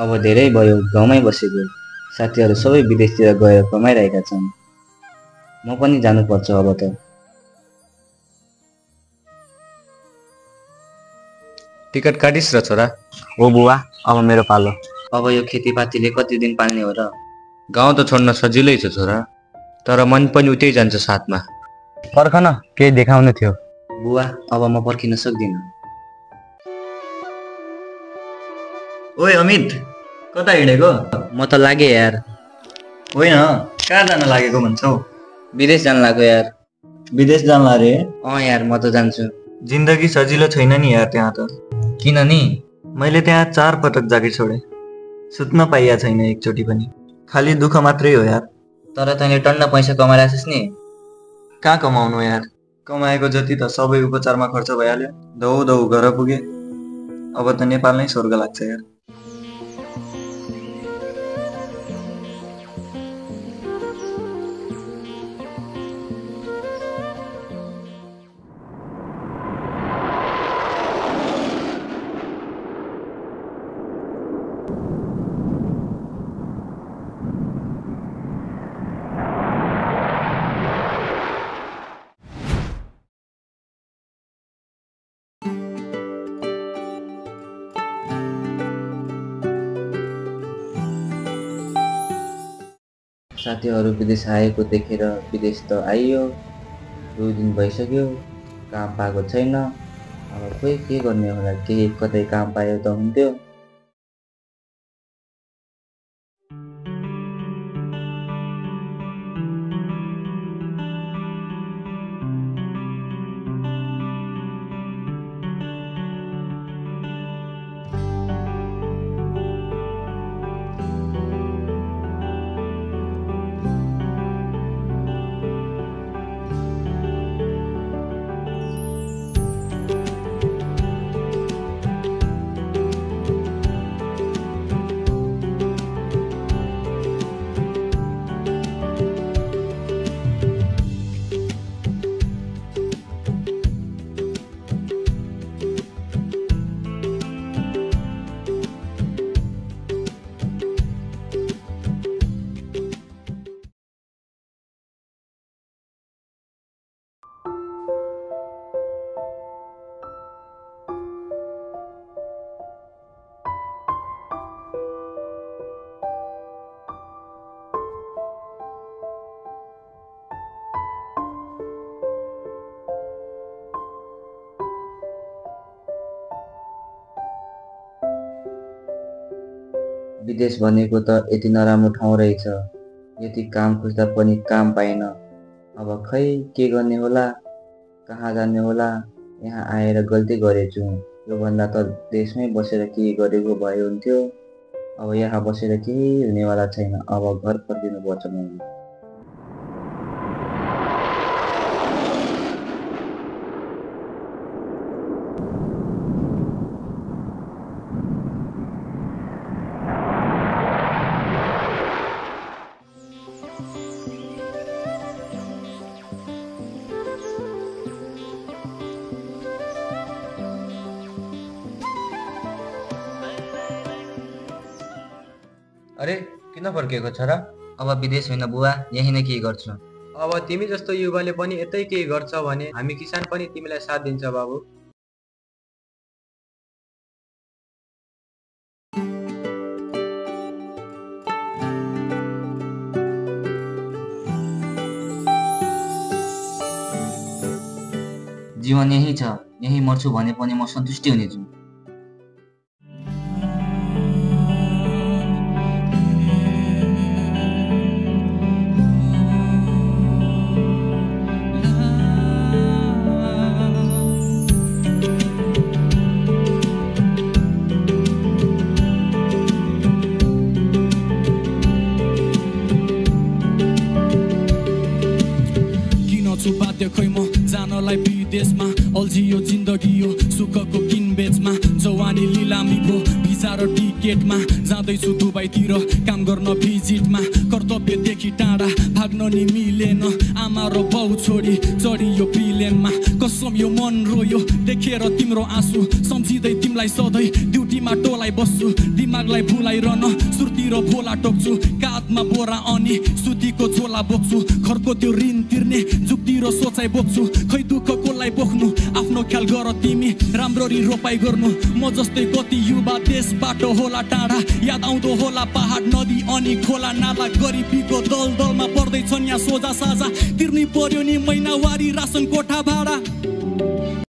अब धेरै भयो गाउँमै बसेको। साथीहरू सबै विदेशतिर गएर कमाइरहेका छन्। म पनि जानुपर्छ अब त। टिकट काटिस् र छोरा? हो बुवा, अब मेरो पालो। अब यो खेतीपातीले कति दिन पाल्ने हो र? गाउँ त छोड्न सजिलै छ छोरा, तर मन पनि उतै जान्छ साथमा। पर्खन, केही देखाउनु थियो। बुवा, अब म पर्खिन सक्दिनँ। ओए अमित, कता हिँडेको? म त लागे यार। होइन, कहाँ जान लागेको भन्छौ? विदेश जान लाग्यो यार। विदेश जान्ला रे? यार म त जान्छु। जिन्दगी सजिलो छैन नि यार त्यहाँ त। किन नि? मैले त्यहाँ 4 पटक जागिर छोडे। सुत्न पाइया छैन एकचोटि पनि। खाली दुःख मात्रै हो यार। तर तैँले टन्न पैसा कमाइरहेछस् नि। कहाँ कमाउनु यार? कमाएको जति त सबै उपचारमा खर्च भइहाल्यो। धौ धौ घर पुगे। अब त नेपाल नै स्वर्ग लाग्छ यार। साथीहरू विदेश आएको देखेर विदेश त आइयो, 2 दिन भइसक्यो, काम पाएको छैन। अब खोइ के गर्ने होला, केही कतै काम पायो त हुन्थ्यो। विदेश भनेको त यति नराम्रो ठाउँ रहेछ। यति काम खोज्दा पनि काम पाएन। अब खै के गर्ने होला, कहाँ जाने होला। यहाँ आएर गल्ती गरेछु। योभन्दा त देशमै बसेर केही गरेको भए हुन्थ्यो। अब यहाँ बसेर केही हुनेवाला छैन। अब घर फर्किनुपर्छ मैले। अरे किन फर्किएको छोरा? अब विदेश होइन बुवा, यही नै केही गर्छु। अब तिमी जस्तो युवाले पनि यतै केही गर्छ भने हामी किसान पनि तिमीलाई साथ दिन्छ बाबु। जीवन यही छ, यही मर्छु भने पनि म सन्तुष्टि हुनेछु। खै म जानलाई विदेशमा अल्झियो जिन्दगी यो सुखको किनबेचमा जवानी लिलामी भो भिजा र टिकेटमा जाँदैछु दुबईतिर काम गर्न भिजिटमा कर्तव्यदेखि टाढा लाग्न नि मिलेन आमा र बाउ छोडी चढियो प्लेनमा कसम यो मन रोयो देखेर तिम्रो आँसु सम्झिँदै तिमीलाई सधैँ ड्युटीमा टोलाइ बस्छु दिमागलाई भुलाइरहन सुर्ती र भोला टोक्छु काँधमा बोरा अनि सुतीको झोला बोक्छु घरको त्यो ऋण तिर्ने जुक्ति र सोचाइ बोक्छु खै दुःख कसलाई बोक्नु आफ्नो ख्याल गर तिमी राम्ररी रोपाइ गर्नु म जस्तै कति युवा देशबाट होला टाढा याद आउँदो होला पहाड नदी अनि खोला नाला गरिबीको दलदलमा पर्दैछन् यहाँ सोझा साझा तिर्नै पर्यो नि महिनावारी रासन कोठा भाडा